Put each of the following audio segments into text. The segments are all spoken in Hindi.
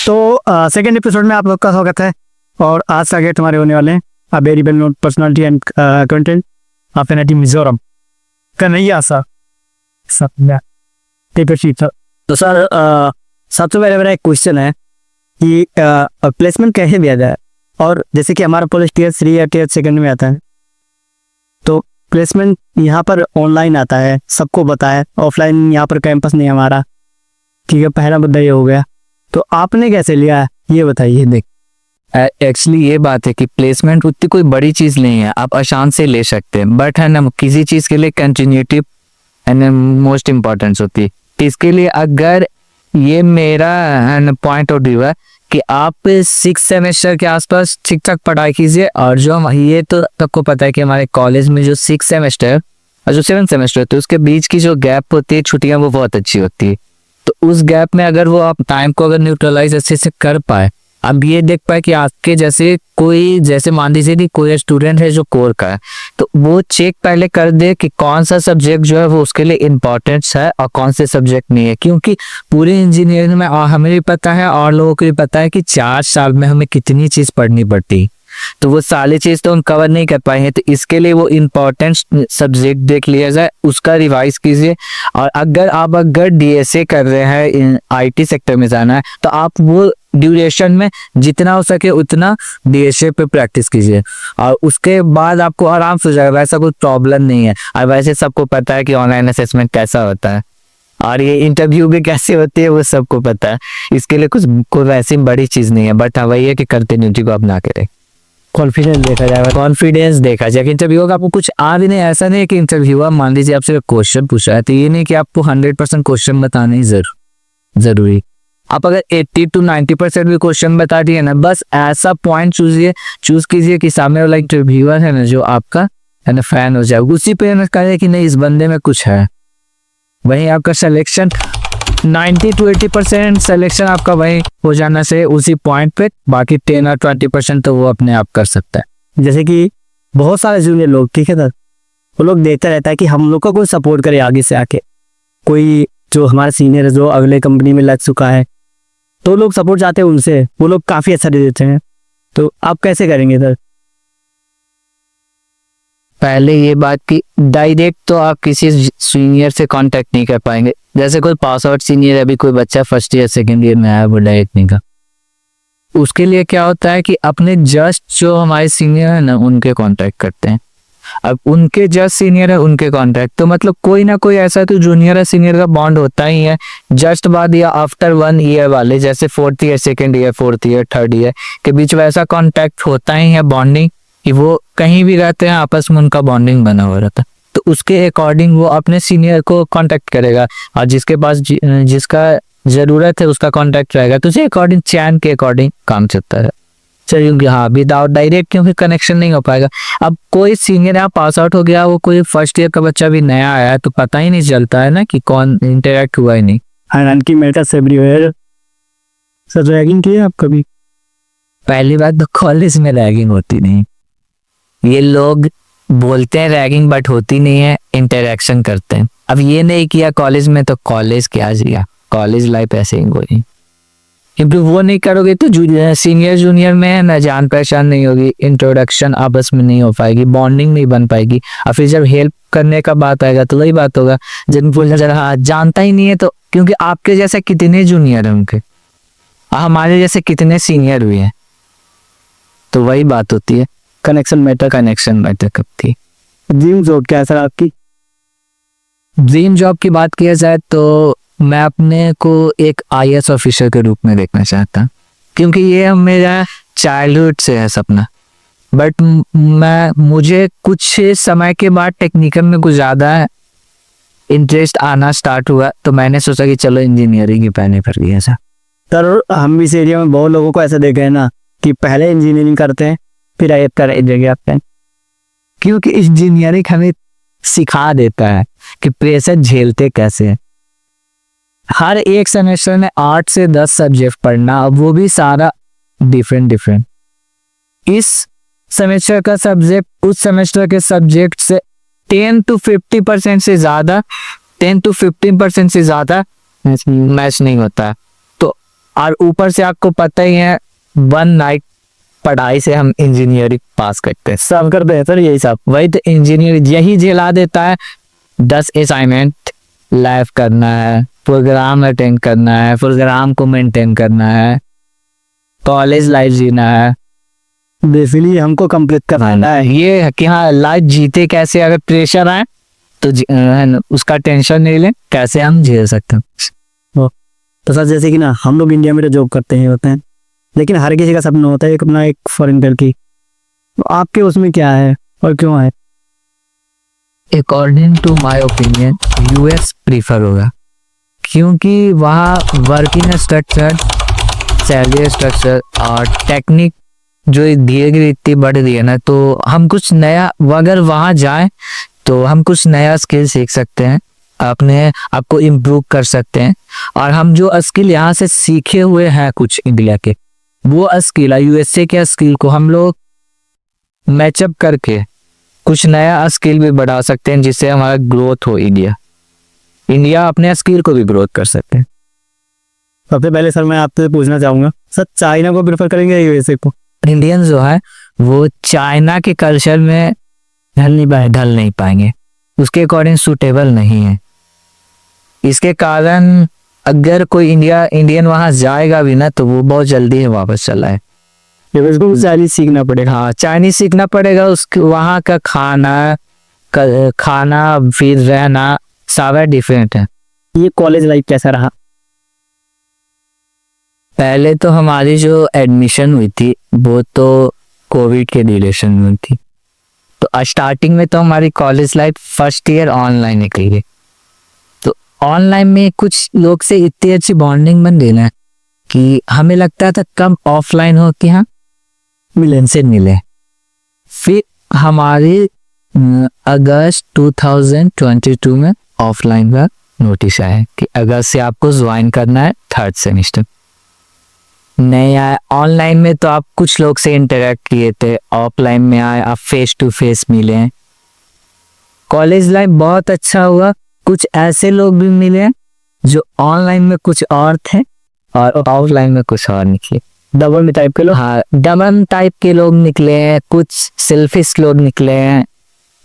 तो सेकेंड एपिसोड में आप लोग का स्वागत है। और आज का गेस्ट हमारे होने वाले हैं a very well known personality and content of NIT Mizoram, Kanhaiya sir. तो सर सबसे पहले मेरा एक क्वेश्चन है कि प्लेसमेंट कैसे दिया जाए। और जैसे कि हमारा पुलिस टीयर 3 या टीयर 2 में आता है, तो प्लेसमेंट यहाँ पर ऑनलाइन आता है, सबको पता है। ऑफलाइन यहाँ पर कैंपस नहीं हमारा, ठीक है। पहला मुद्दा ये हो गया। तो आपने कैसे लिया है ये बताइए। देख एक्चुअली ये बात है कि प्लेसमेंट उतनी कोई बड़ी चीज़ नहीं है, आप आसान से ले सकते हैं, बट है ना किसी चीज़ के लिए कंटिन्यूटी एंड मोस्ट इम्पोर्टेंस होती है। इसके लिए अगर ये मेरा पॉइंट ऑफ व्यू है कि आप 6 सेमेस्टर के आसपास ठीक ठाक पढ़ाई कीजिए। और जो ये तो सबको पता है कि हमारे कॉलेज में जो 6 सेमेस्टर और जो 7 सेमेस्टर होते हैं उसके बीच की जो गैप होती है, छुट्टियाँ, वो बहुत अच्छी होती है। तो उस गैप में अगर वो आप टाइम को अगर न्यूट्रलाइज अच्छे से कर पाए, अब ये देख पाए कि आपके जैसे कोई, जैसे मान लीजिए कि कोई स्टूडेंट है जो कोर का है, तो वो चेक पहले कर दे कि कौन सा सब्जेक्ट जो है वो उसके लिए इम्पोर्टेंस है और कौन से सब्जेक्ट नहीं है। क्योंकि पूरे इंजीनियरिंग में हमें भी पता है और लोगों को भी पता है कि 4 साल में हमें कितनी चीज़ पढ़नी पड़ती, तो वो सारी चीज़ तो हम कवर नहीं कर पाए हैं। तो इसके लिए वो इम्पोर्टेंट सब्जेक्ट देख लिया जाए, उसका रिवाइज कीजिए। और अगर डीएसए कर रहे हैं, आईटी सेक्टर में जाना है, तो आप वो ड्यूरेशन में जितना हो सके उतना डीएसए पे प्रैक्टिस कीजिए और उसके बाद आपको आराम से हो जाएगा। वैसा कोई प्रॉब्लम नहीं है। और वैसे सबको पता है कि ऑनलाइन असेसमेंट कैसा होता है और ये इंटरव्यू भी कैसे होती है, वो सबको पता है। इसके लिए कोई वैसी बड़ी चीज़ नहीं है, बट हाँ वही है कि कंटिन्यूटी को अपना के रखें। कॉन्फिडेंस देखा जाएगा, कॉन्फिडेंस देखा जाए। इंटरव्यू का आपको कुछ आ भी नहीं, ऐसा नहीं है कि इंटरव्यूअर मान लीजिए आपसे क्वेश्चन पूछा है तो ये नहीं कि आपको 100% क्वेश्चन बताना ही जरूरी। आप अगर 80 to 90% भी क्वेश्चन बता दिए ना, बस ऐसा पॉइंट चूज कीजिए कि सामने वाला इंटरव्यूअर है ना जो आपका है ना फैन हो जाए, उसी पे ना कहे कि नहीं इस बंदे में कुछ है। वहीं आपका सिलेक्शन 90 to 80% सिलेक्शन आपका वहीं हो जाना से उसी पॉइंट पे, बाकी 10 और 20% तो वो अपने आप कर सकता है। जैसे कि बहुत सारे जूनियर लोग, ठीक है सर, वो लोग देखता रहता है कि हम लोग का कोई सपोर्ट करे आगे से आके, कोई जो हमारे सीनियर है जो अगले कंपनी में लग चुका है, तो लोग सपोर्ट चाहते हैं उनसे, वो लोग काफ़ी अच्छा दे देते हैं। तो आप कैसे करेंगे सर? पहले ये बात कि डायरेक्ट तो आप किसी सीनियर से कांटेक्ट नहीं कर पाएंगे। जैसे कोई पास आउट सीनियर है, अभी कोई बच्चा फर्स्ट ईयर सेकंड ईयर में आया, वो डायरेक्ट नहीं का। उसके लिए क्या होता है कि अपने जस्ट जो हमारे सीनियर है ना उनके कांटेक्ट करते हैं। अब उनके जस्ट सीनियर है उनके कांटेक्ट, तो मतलब कोई ना कोई ऐसा तो जूनियर है सीनियर का बॉन्ड होता ही है जस्ट बाद या आफ्टर 1 ईयर वाले, जैसे 4th year second year 4th year 3rd year के बीच वैसा कांटेक्ट होता ही है, बॉन्डिंग, कि वो कहीं भी रहते हैं आपस में उनका बॉन्डिंग बना हुआ रहता है। तो उसके अकॉर्डिंग वो अपने सीनियर को कांटेक्ट करेगा और जिसके पास जिसका जरूरत है उसका कांटेक्ट रहेगा, तो उसी अकॉर्डिंग चैन के अकॉर्डिंग काम चलता है। चलिए हाँ, विदाउट डायरेक्ट क्योंकि कनेक्शन नहीं हो पाएगा। अब कोई सीनियर यहाँ पास आउट हो गया, वो कोई फर्स्ट ईयर का बच्चा भी नया आया है, तो पता ही नहीं चलता है ना कि कौन इंटरेक्ट हुआ ही नहीं। हालांकि मेरे साथ सेबरी है सर, रैगिंग की है आप कभी? पहली बात तो कॉलेज में रैगिंग होती नहीं, ये लोग बोलते हैं रैगिंग बट होती नहीं है, इंटरेक्शन करते हैं। अब ये नहीं किया कॉलेज में तो कॉलेज क्या जिया, कॉलेज लाइफ ऐसे ही गई। क्योंकि वो नहीं करोगे तो सीनियर जूनियर में ना जान पहचान नहीं होगी, इंट्रोडक्शन आपस में नहीं हो पाएगी, बॉन्डिंग नहीं बन पाएगी। और फिर जब हेल्प करने का बात आएगा तो वही बात होगा, जब बोलना चला हाँ जानता ही नहीं है, तो क्योंकि आपके जैसे कितने जूनियर हैं उनके, हमारे जैसे कितने सीनियर हुए हैं, तो वही बात होती है, कनेक्शन मैटर करती है। ड्रीम जॉब क्या है सर आपकी? ड्रीम जॉब की बात किया जाए तो मैं अपने को एक IAS ऑफिसर के रूप में देखना चाहता हूँ, क्योंकि ये मेरा चाइल्डहुड से है सपना। बट मुझे कुछ समय के बाद टेक्निकल में कुछ ज़्यादा इंटरेस्ट आना स्टार्ट हुआ, तो मैंने सोचा कि चलो इंजीनियरिंग ही पहले कर लिया ऐसा। सर हम इस एरिया में बहुत लोगों को ऐसा देखे हैं ना कि पहले इंजीनियरिंग करते हैं फिर IAS करेंगे, क्योंकि इंजीनियरिंग हमें सिखा देता है कि प्रेशर झेलते कैसे हैं। हर एक सेमेस्टर में 8 से 10 सब्जेक्ट पढ़ना, वो भी सारा डिफरेंट। इस सेमेस्टर का सब्जेक्ट उस सेमेस्टर के सब्जेक्ट से 10 to 50% से ज़्यादा 10 to 15% से ज़्यादा मैच नहीं होता है। तो और ऊपर से आपको पता ही है 1 नाइट पढ़ाई से हम इंजीनियरिंग पास करते हैं। सब करते हैं सर यही सब। वही तो इंजीनियर यही झेला देता है। 10 असाइनमेंट लाइव करना है, प्रोग्राम अटेंड करना है, प्रोग्राम को मेंटेन करना है, कॉलेज लाइफ जीना है। बेसिकली हमको कंप्लीट करना है। ये है कि हाँ लाइफ जीते कैसे, अगर प्रेशर आए तो है ना, उसका टेंशन नहीं ले, कैसे हम झेल सकते हैं। तो सर जैसे कि ना हम लोग इंडिया में तो जॉब करते हैं होते हैं, लेकिन हर किसी का सपना होता है एक अपना एक फॉरेन कंट्री। तो आपके उसमें क्या है और क्यों है? According to my opinion US prefer होगा, क्योंकि वहाँ वर्किंग स्ट्रक्चर, सैलरी स्ट्रक्चर और टेक्निक जो धीरे धीरे इतनी बढ़ रही है ना, तो हम कुछ नया, अगर वहाँ जाए तो हम कुछ नया स्किल सीख सकते हैं, अपने आपको इम्प्रूव कर सकते हैं। और हम जो स्किल यहाँ से सीखे हुए हैं कुछ इंडिया के, वो स्किल यूएसए के स्किल को हम लोग मैचअप करके कुछ नया स्किल भी बढ़ा सकते हैं, जिससे हमारा ग्रोथ हो। इंडिया अपने स्किल को भी ग्रोथ कर सकते हैं। सबसे पहले सर मैं आपसे पूछना चाहूँगा, सर चाइना को प्रेफर करेंगे या यूएसए को? इंडियन जो है वो चाइना के कल्चर में ढल नहीं पाएंगे, उसके अकॉर्डिंग सूटेबल नहीं है। इसके कारण अगर कोई इंडियन वहां जाएगा भी ना, तो वो बहुत जल्दी ही वापस चला है। उसको चाइनीज सीखना पड़ेगा। हाँ चाइनीज सीखना पड़ेगा, उसके वहाँ का खाना फिर रहना सारा डिफरेंट है। ये कॉलेज लाइफ कैसा रहा? पहले तो हमारी जो एडमिशन हुई थी वो तो कोविड के ड्यूरेशन में हुई थी, तो स्टार्टिंग में तो हमारी college life first year online निकली गई। तो ऑनलाइन में कुछ लोग से इतनी अच्छी बॉन्डिंग बन गई ना कि हमें लगता था कम ऑफलाइन हो कि हाँ मिले। फिर हमारी अगस्त 2022 में ऑफलाइन का नोटिस आया कि अगस्त से आपको ज्वाइन करना है 3rd सेमेस्टर। नहीं आया ऑनलाइन में, तो आप कुछ लोग से इंटरेक्ट किए थे, ऑफलाइन में आए आप फेस टू फेस मिले हैं। कॉलेज लाइफ बहुत अच्छा हुआ, कुछ ऐसे लोग भी मिले जो ऑनलाइन में कुछ और थे और ऑफलाइन में कुछ और निकले। डबल टाइप के लोग? हाँ डबल टाइप के लोग निकले हैं, कुछ सेल्फिश लोग निकले हैं।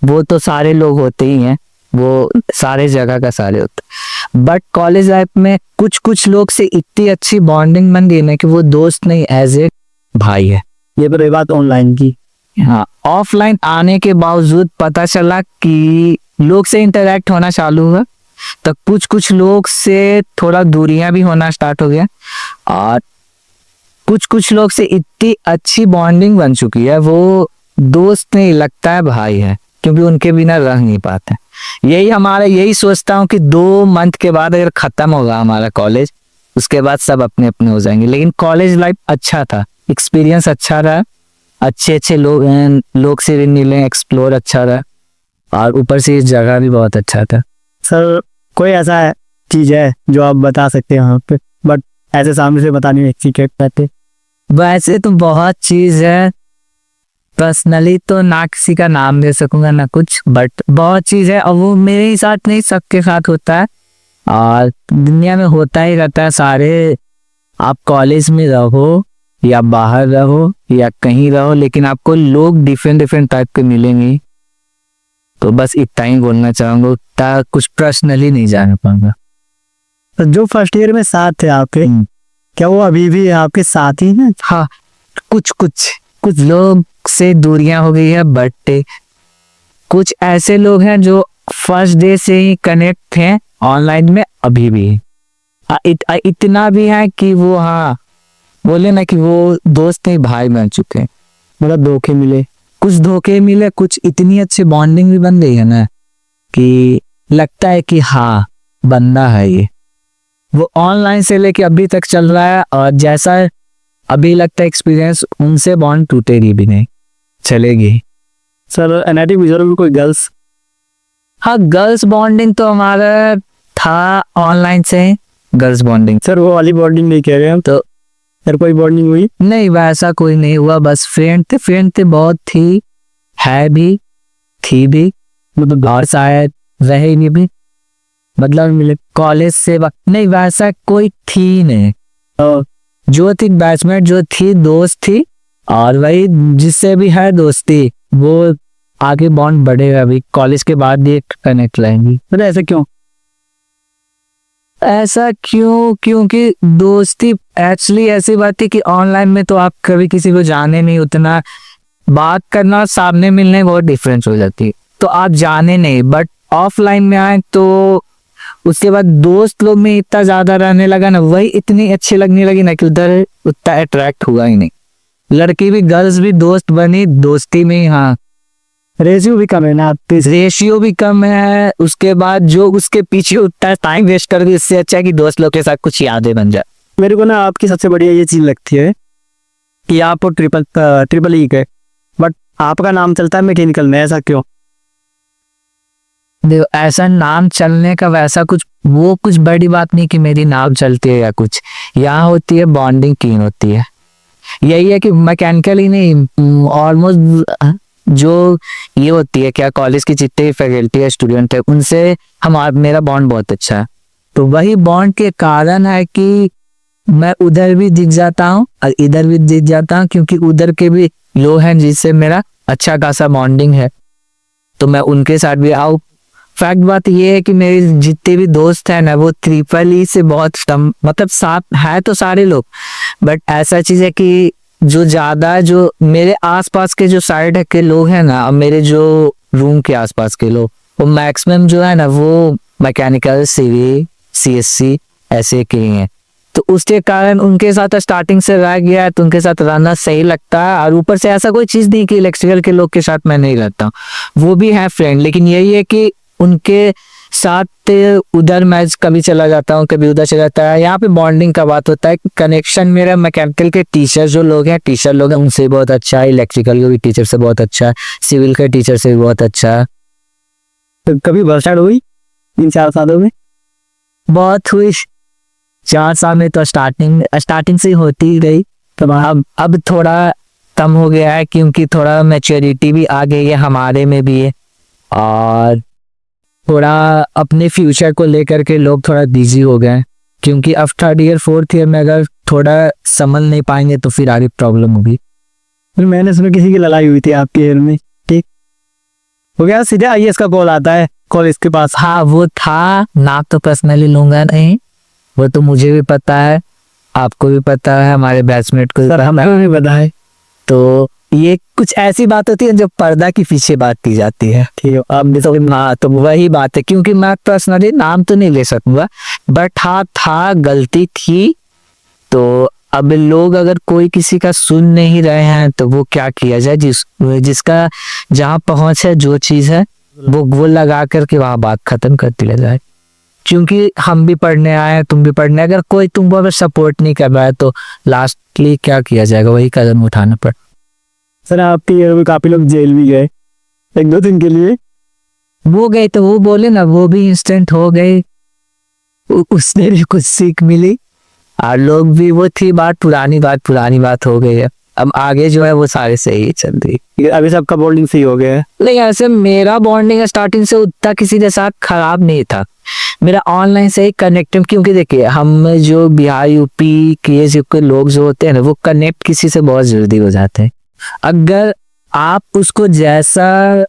वो तो सारे लोग होते ही हैं, वो सारे जगह का सारे होते। बट कॉलेज लाइफ में कुछ कुछ लोग से इतनी अच्छी बॉन्डिंग बन गई ना कि वो दोस्त नहीं, एज ए भाई है। ये पर बात ऑनलाइन की। हाँ ऑफलाइन आने के बावजूद पता चला कि लोग से इंटरेक्ट होना चालू हुआ, तो कुछ कुछ लोग से थोड़ा दूरियां भी होना स्टार्ट हो गया, और कुछ कुछ लोग से इतनी अच्छी बॉन्डिंग बन चुकी है वो दोस्त नहीं लगता है, भाई है, क्योंकि उनके बिना रह नहीं पाते। यही सोचता हूँ कि 2 मंथ के बाद अगर खत्म होगा हमारा कॉलेज, उसके बाद सब अपने अपने हो जाएंगे। लेकिन कॉलेज लाइफ अच्छा था, एक्सपीरियंस अच्छा रहा, अच्छे लोग से भी मिले, एक्सप्लोर अच्छा रहा, और ऊपर से इस जगह भी बहुत अच्छा था। सर कोई ऐसा चीज है जो आप बता सकते हैं यहाँ पे, बट ऐसे सामने से बताने में सीक्रेट रहते? वैसे तो बहुत चीज है, पर्सनली तो ना किसी का नाम दे सकूंगा ना कुछ, बट बहुत चीज है, और वो मेरे ही साथ नहीं सबके साथ होता है, और दुनिया में होता ही रहता है। सारे आप कॉलेज में रहो या बाहर रहो या कहीं रहो, लेकिन आपको लोग डिफरेंट टाइप के मिलेंगे। तो बस इतना ही बोलना चाहूंगा, उतना कुछ पर्सनली नहीं जान पाऊंगा। तो जो फर्स्ट ईयर में साथ थे आपके, क्या वो अभी भी आपके साथ ही हैं? हाँ कुछ लोग से दूरियां हो गई है, बट कुछ ऐसे लोग हैं जो फर्स्ट डे से ही कनेक्ट हैं ऑनलाइन में अभी भी। इतना भी है कि वो हाँ बोले ना कि वो दोस्त नहीं भाई बन चुके हैं। मतलब धोखे मिले? कुछ धोखे मिले, कुछ इतनी अच्छी बॉन्डिंग भी बन गई है ना कि लगता है कि हाँ बंदा है ये। वो ऑनलाइन से लेके अभी तक चल रहा है, और जैसा अभी लगता है एक्सपीरियंस, उनसे बॉन्ड टूटेगी भी नहीं, चलेगी। सर एनआईटी विजुअल में कोई गर्ल्स? हाँ गर्ल्स बॉन्डिंग तो हमारा था ऑनलाइन से, गर्ल्स बॉन्डिंग। सर वो वाली बॉन्डिंग नहीं कह रहे हम, तो सर कोई बॉन्डिंग हुई? नहीं वैसा कोई नहीं हुआ, बस फ्रेंड थे बहुत, थी है भी थी भी, मतलब और शायद रहेगी भी, मतलब मिले कॉलेज से नहीं, वैसा कोई थी नहीं। जो थी बैचमेट, जो थी दोस्त थी, और वही जिससे भी है दोस्ती, वो आगे बॉन्ड बढ़ेगा अभी कॉलेज के बाद ये कनेक्ट रहेंगी। मतलब ऐसा क्यों? ऐसा क्यों? क्योंकि दोस्ती एक्चुअली ऐसी बात है कि ऑनलाइन में तो आप कभी किसी को जाने नहीं, उतना बात करना सामने मिलने बहुत डिफरेंस हो जाती है, तो आप जाने नहीं। बट ऑफलाइन में आए तो उसके बाद दोस्त लोग में इतना ज्यादा रहने लगा ना, वही इतनी अच्छी लगने लगी ना कि उधर उतना अट्रैक्ट हुआ ही नहीं। लड़की भी गर्ल्स भी दोस्त बनी दोस्ती में ही। हाँ, रेशियो भी कम है ना आपके? रेशियो भी कम है, उसके बाद जो उसके पीछे उतना टाइम वेस्ट कर, इससे अच्छा है कि दोस्त लोग के साथ कुछ यादें बन जाए। मेरे को ना आपकी सबसे बढ़िया ये चीज लगती है कि आप ट्रिपल ई के, बट आपका नाम चलता है मैकेनिकल में, ऐसा क्यों? देखो, ऐसा नाम चलने का वैसा कुछ वो कुछ बड़ी बात नहीं कि मेरी नाम चलती है या कुछ। यहाँ होती है बॉन्डिंग कीन होती है। यही है कि मैकेनिकल ही नहीं, ऑलमोस्ट जो ये होती है क्या, कॉलेज की जितने फैकल्टी है, स्टूडेंट है, उनसे मेरा बॉन्ड बहुत अच्छा है। तो वही बॉन्ड के कारण है कि मैं उधर भी दिख जाता हूँ और इधर भी दिख जाता हूँ, क्योंकि उधर के भी लोग हैं जिससे मेरा अच्छा खासा बॉन्डिंग है, तो मैं उनके साथ भी आऊँ। फैक्ट बात ये है कि मेरे जितने भी दोस्त हैं ना, वो ट्रिपल ई से बहुत कम, मतलब साथ है तो सारे लोग, बट ऐसा चीज है कि जो ज्यादा जो मेरे आसपास के जो साइड के लोग हैं ना, और मेरे जो रूम के आसपास के लोग, वो मैक्सिमम जो है ना, वो मैकेनिकल, सिविल, सीएससी ऐसे के ही हैं। तो उसके कारण उनके साथ स्टार्टिंग से रह गया है, तो उनके साथ रहना सही लगता है। और ऊपर से ऐसा कोई चीज नहीं कि इलेक्ट्रिकल के लोग के साथ मैं नहीं रहता, वो भी है फ्रेंड, लेकिन यही है कि उनके साथ उधर मैं कभी चला जाता हूँ, कभी उधर चला जाता है। यहाँ पे बॉन्डिंग का बात होता है। कनेक्शन मेरा मैकेनिकल के टीचर जो लोग हैं, टीचर लोग हैं, उनसे बहुत अच्छा है, इलेक्ट्रिकल के भी टीचर से बहुत अच्छा है, सिविल के टीचर से भी बहुत अच्छा है। तो कभी बरसात हुई 3-4 सालों में? बहुत हुई, 4 साल में तो स्टार्टिंग से ही होती ही रही। तो अब थोड़ा कम हो गया है, क्योंकि थोड़ा मैच्योरिटी भी आ गई है हमारे में भी है, और थोड़ा अपने फ्यूचर को लेकर के लोग थोड़ा बिजी हो गए, क्योंकि अब 3rd ईयर 4th ईयर में अगर थोड़ा समझ नहीं पाएंगे तो फिर आगे प्रॉब्लम होगी। फिर मैंने सुना किसी की लड़ाई हुई थी आपके ईयर में, ठीक हो गया? सीधे आईएएस का कॉल आता है कॉलेज के पास। हाँ, वो था, नाम तो पर्सनली लूंगा नहीं, वो तो मुझे भी पता है, आपको भी पता है, हमारे बैचमेट को सर हमें भी पता है। तो ये कुछ ऐसी बात होती है जो पर्दा के पीछे बात की जाती है। ठीक है, आप तो हाँ, तो वही बात है, क्योंकि मैं पर्सनली नाम तो नहीं ले सकूंगा, बट हाँ था, गलती थी। तो अब लोग अगर कोई किसी का सुन नहीं रहे हैं तो वो क्या किया जाए, जिसका जहाँ पहुंच है, जो चीज है वो लगा करके वहां बात खत्म कर दिया जाए। क्योंकि हम भी पढ़ने आए हैं, तुम भी पढ़ने, अगर कोई तुमको अगर सपोर्ट नहीं कर रहा है तो लास्टली क्या किया जाएगा, वही कदम उठाना पड़। सर आपके ईयर में काफी लोग जेल भी गए 1-2 दिन के लिए। वो गए तो वो बोले ना, वो भी इंस्टेंट हो गए, उसने भी कुछ सीख मिली, और लोग भी, वो थी बात, पुरानी बात हो गई है। अब आगे जो है वो सारे सही ही चल रही। अभी सबका बॉन्डिंग सही हो गया है? नहीं, ऐसे मेरा बॉन्डिंग स्टार्टिंग से उतना किसी के साथ खराब नहीं था, मेरा ऑनलाइन से ही कनेक्टिव। क्योंकि देखिए, हम जो बिहार यूपी के लोग जो होते हैं ना, वो कनेक्ट किसी से बहुत जल्दी हो जाते हैं। अगर आप उसको जैसा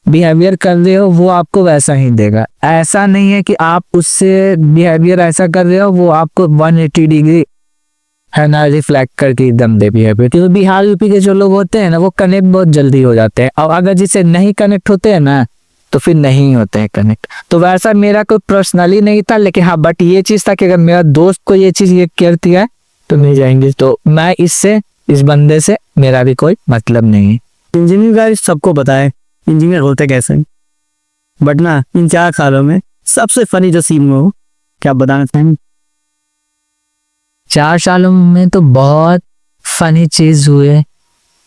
बिहेवियर कर रहे हो, वो आपको वैसा ही देगा। ऐसा नहीं है कि आप उससे बिहेवियर ऐसा कर रहे हो, वो आपको 180 डिग्री है ना रिफ्लेक्ट करके एकदम दे बिहेवियर। क्योंकि बिहार यूपी के जो लोग होते हैं ना, वो कनेक्ट बहुत जल्दी हो जाते हैं, और अगर जिसे नहीं कनेक्ट होते हैं ना, तो फिर नहीं होते हैं कनेक्ट। तो वैसा मेरा कोई पर्सनली नहीं था, लेकिन हाँ, बट ये चीज था कि अगर मेरा दोस्त को ये चीज ये करती है तो मिल जाएंगे। तो मैं इस बंदे से मेरा भी कोई मतलब नहीं है। इंजीनियर का सबको पता है इंजीनियर होते कैसे, बट ना इन 4 सालों में सबसे फनी जो सीन हो, क्या बताना चाहेंगे? 4 सालों में तो बहुत फनी चीज हुए।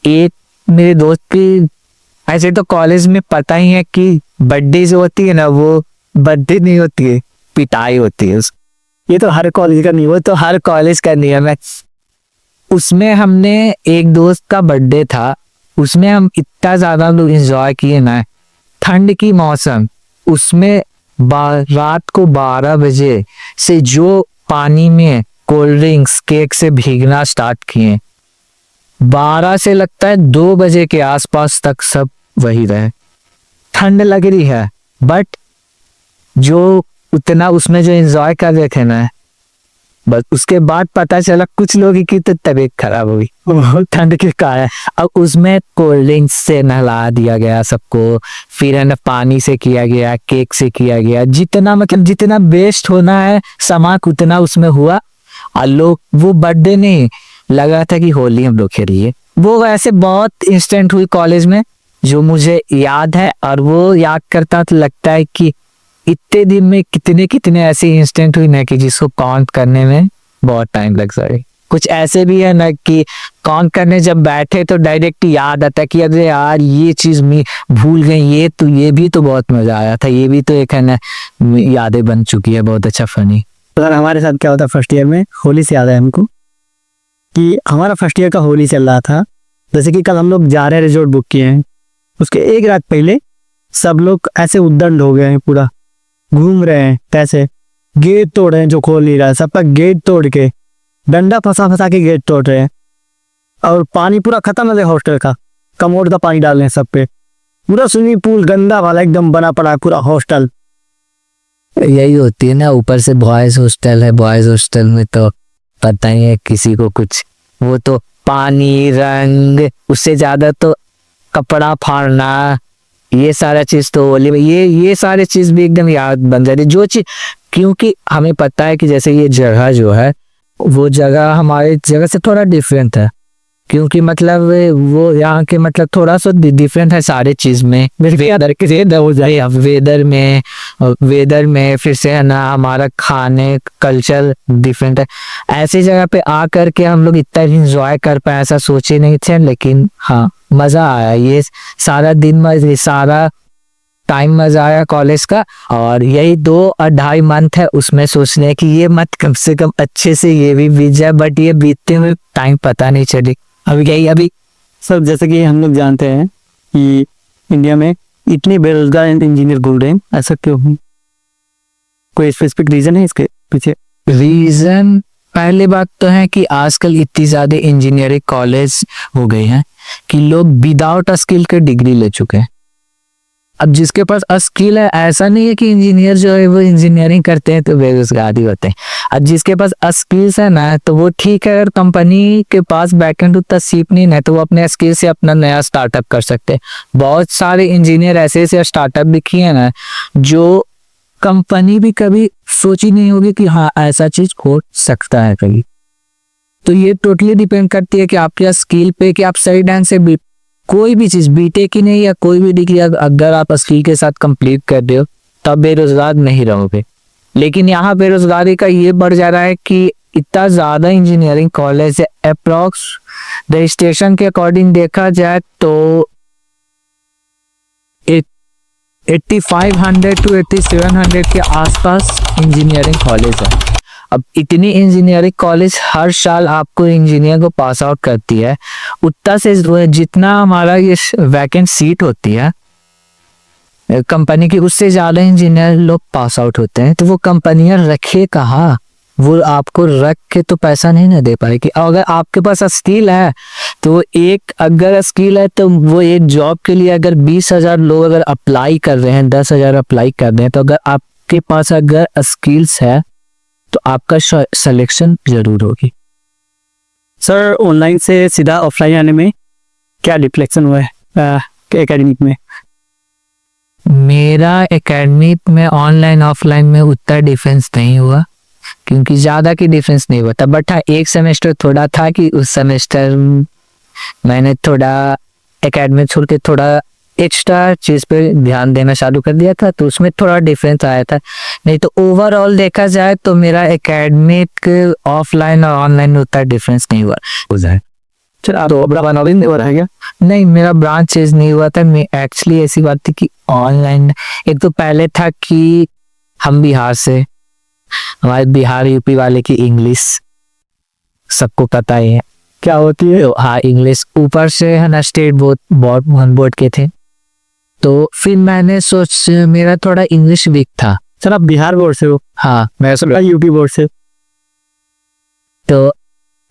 एक मेरे दोस्त की, ऐसे तो कॉलेज में पता ही है कि बर्थडे जो होती है ना, वो बर्थडे नहीं होती है, पिटाई होती है। ये तो हर कॉलेज का नहीं, वो तो हर कॉलेज का नियम है। उसमें हमने एक दोस्त का बर्थडे था, उसमें हम इतना ज्यादा लोग एंजॉय किए ना, ठंड की मौसम, उसमें रात को 12 बजे से जो पानी में कोल्ड ड्रिंक्स केक से भीगना स्टार्ट किए। 12 से लगता है 2 बजे के आसपास तक सब वही रहे। ठंड लग रही है बट जो उतना उसमें जो एंजॉय कर रहे थे ना, बस उसके बाद पता चला कुछ लोगों की तो तबीयत खराब हुई ठंड के कारण। अब उसमें कोल्ड ड्रिंक्स से नहला दिया गया सबको, फिर है ना पानी से किया गया, केक से किया गया, जितना मतलब जितना बेस्ट होना है सामान उतना उसमें हुआ। और लोग वो बर्थडे नहीं लगा था कि होली हम लोग खेलिए। वो वैसे बहुत इंस्टेंट हुई कॉलेज में जो मुझे याद है, और वो याद करता तो लगता है कि इतने दिन में कितने कितने ऐसे इंस्टेंट हुई ना कि जिसको काउंट करने में बहुत टाइम लग जाए। कुछ ऐसे भी है ना कि काउंट करने जब बैठे तो डायरेक्ट याद आता है कि अरे यार ये चीज मैं भूल गई, ये भी तो बहुत मजा आया था, ये भी तो एक है ना यादें बन चुकी है, बहुत अच्छा फनी। सर हमारे साथ क्या होता फर्स्ट ईयर में, होली से याद है हमको कि हमारा फर्स्ट ईयर का होली चल रहा था। जैसे कि कल हम लोग जा रहे हैं, रिजॉर्ट बुक किए हैं, उसके एक रात पहले सब लोग ऐसे उद्दंड हो गए हैं, पूरा घूम रहे हैं, कैसे गेट तोड़ रहे हैं, जो खोल नहीं रहा है सबका गेट तोड़ के डंडा फंसा फंसा के गेट तोड़ रहे हैं। और पानी पूरा खत्म है हॉस्टल का, कमोड का पानी डाल रहे हैं सब पे, पूरा स्विमिंग पूल गंदा वाला एकदम बना पड़ा है पूरा हॉस्टल। यही होती है ना, ऊपर से बॉयज हॉस्टल है, बॉयज हॉस्टल में तो पता ही है किसी को कुछ, वो तो पानी रंग, उससे ज्यादा तो कपड़ा फाड़ना, ये सारा चीज तो होली में ये सारे चीज भी एकदम याद बन जाती है जो चीज। क्योंकि हमें पता है कि जैसे ये जगह जो है वो जगह हमारे जगह से थोड़ा डिफरेंट है, क्योंकि मतलब वो यहाँ के मतलब थोड़ा सा डिफरेंट है सारे चीज में। वेदर में फिर से है ना हमारा खाने कल्चर डिफरेंट है। ऐसी जगह पे आकर के हम लोग इतना इंजॉय कर पाए ऐसा सोचे नहीं थे, लेकिन हाँ मजा आया। ये सारा दिन ये सारा टाइम मजा आया कॉलेज का। और यही 2 और 2.5 मंथ है उसमें सोचने की ये मत कम से कम अच्छे से ये भी बीत जाए, बट ये बीतते हुए टाइम पता नहीं चली। अभी सर जैसे कि हम लोग जानते हैं कि इंडिया में इतने बेरोजगार इंजीनियर घूम रहे हैं, ऐसा क्यों है? कोई स्पेसिफिक रीजन है इसके पीछे? रीजन पहली बात तो है कि आजकल इतनी ज्यादा इंजीनियरिंग कॉलेज हो गए हैं कि लोग विदाउट स्किल के डिग्री ले चुके हैं। अब जिसके पास स्किल है, ऐसा नहीं है कि इंजीनियर जो है वो इंजीनियरिंग करते हैं तो बेरोजगार ही होते हैं। अब जिसके पास स्किल्स है ना तो वो ठीक है, अगर कंपनी के पास बैकएंड उतना सीप नहीं है तो वो अपने स्किल से अपना नया स्टार्टअप कर सकते हैं। बहुत सारे इंजीनियर ऐसे ऐसे स्टार्टअप भी किए हैं ना जो कंपनी भी कभी सोची नहीं होगी कि हाँ ऐसा चीज हो सकता है कभी। तो ये टोटली डिपेंड करती है कि आपके स्किल पे, कि आप सही ढंग से कोई भी चीज बीटेक ही नहीं या कोई भी डिग्री अगर आप स्किल के साथ कंप्लीट कर रहे हो तब बेरोजगार नहीं रहोगे। लेकिन यहाँ बेरोजगारी का ये बढ़ जा रहा है कि इतना ज्यादा इंजीनियरिंग कॉलेज है, अप्रॉक्स रजिस्ट्रेशन के अकॉर्डिंग देखा जाए तो 8500 to 8700 के आसपास इंजीनियरिंग कॉलेज है। अब इतनी इंजीनियरिंग कॉलेज हर साल आपको इंजीनियर को पास आउट करती है, उतना से जितना हमारा ये वैकेंट सीट होती है कंपनी की, उससे ज्यादा इंजीनियर लोग पास आउट होते हैं। तो वो कंपनियां रखे कहाँ, वो आपको रख के तो पैसा नहीं ना दे पाएगी। अगर आपके पास स्किल है तो अगर स्किल है तो वो एक जॉब के लिए अगर 20,000 लोग अगर अप्लाई कर रहे हैं, 10,000 अप्लाई कर रहे हैं, तो अगर आपके पास अगर स्किल्स है तो आपका सिलेक्शन जरूर होगी। सर ऑनलाइन से सीधा ऑफलाइन आने में क्या रिफ्लेक्शन हुआ है एकेडमिक में? मेरा एकेडमिक में ऑनलाइन ऑफलाइन में उतना डिफरेंस नहीं हुआ, क्योंकि ज्यादा की डिफरेंस नहीं हुआ था। बट हाँ एक सेमेस्टर थोड़ा था कि उस सेमेस्टर मैंने थोड़ा एकेडमिक छोड़ के थोड़ा एक्स्ट्रा चीज पे ध्यान देना चालू कर दिया था, तो उसमें थोड़ा डिफरेंस आया था। नहीं तो ओवरऑल देखा जाए तो मेरा एकेडमिक ऑफलाइन और ऑनलाइन में उतना डिफरेंस नहीं हुआ। तो नहीं हो रहा है क्या? नहीं, मेरा ब्रांच चेंज नहीं हुआ था। मैं एक्चुअली ऐसी बात थी कि ऑनलाइन एक तो पहले था कि हम बिहार से, हमारे बिहार यूपी वाले की इंग्लिश सबको पता ही है क्या होती है। हाँ इंग्लिश, यूपर से है ना स्टेट बोर्ड के थे, तो फिर मैंने मेरा थोड़ा इंग्लिश वीक था। सर आप बिहार बोर्ड से हो? हाँ मैं यूपी बोर्ड से। तो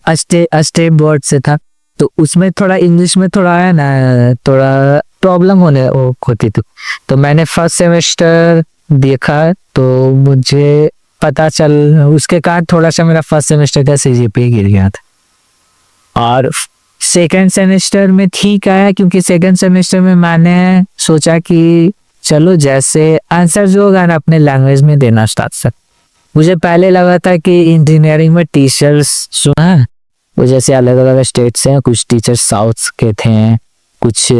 स्टेट बोर्ड से था, तो उसमें थोड़ा इंग्लिश में थोड़ा है ना, थोड़ा प्रॉब्लम होती थी। तो मैंने फर्स्ट सेमेस्टर देखा तो मुझे पता चल, उसके कारण थोड़ा सा मेरा फर्स्ट सेमेस्टर का सीजीपीए गिर गया था। और सेकंड सेमेस्टर में ठीक आया, क्योंकि सेकंड सेमेस्टर में मैंने सोचा कि चलो जैसे आंसर जो होगा ना अपने लैंग्वेज में देना स्टार्ट कर। मुझे पहले लगा था कि इंजीनियरिंग में टीचर्स सुना वो जैसे अलग अलग स्टेट से हैं, कुछ टीचर्स साउथ के थे, कुछ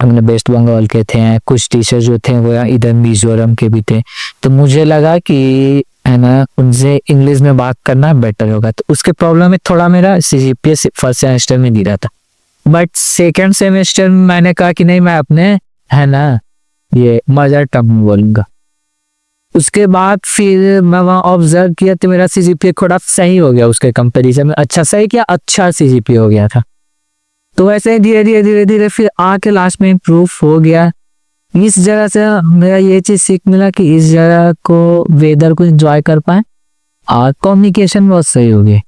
हमने वेस्ट बंगाल के थे, कुछ टीचर जो थे वो इधर मिजोरम के भी थे। तो मुझे लगा कि है ना उनसे इंग्लिश में बात करना बेटर होगा, तो उसके प्रॉब्लम में थोड़ा मेरा सीजीपीए फर्स्ट सेमेस्टर में गिरा था। बट सेकंड सेमेस्टर में मैंने कहा कि नहीं, मैं अपने है ना ये मदर टंग में बोलूंगा। उसके बाद फिर मैं वहाँ ऑब्जर्व किया तो मेरा सीजीपीए थोड़ा सही हो गया, उसके कंपैरिजन में अच्छा सही क्या अच्छा सीजीपीए हो गया था। तो ऐसे धीरे धीरे फिर आके लास्ट में इम्प्रूव हो गया। इस जगह से मेरा ये चीज सीख मिला कि इस जगह को वेदर को एंजॉय कर पाए और कम्युनिकेशन बहुत सही हो गई।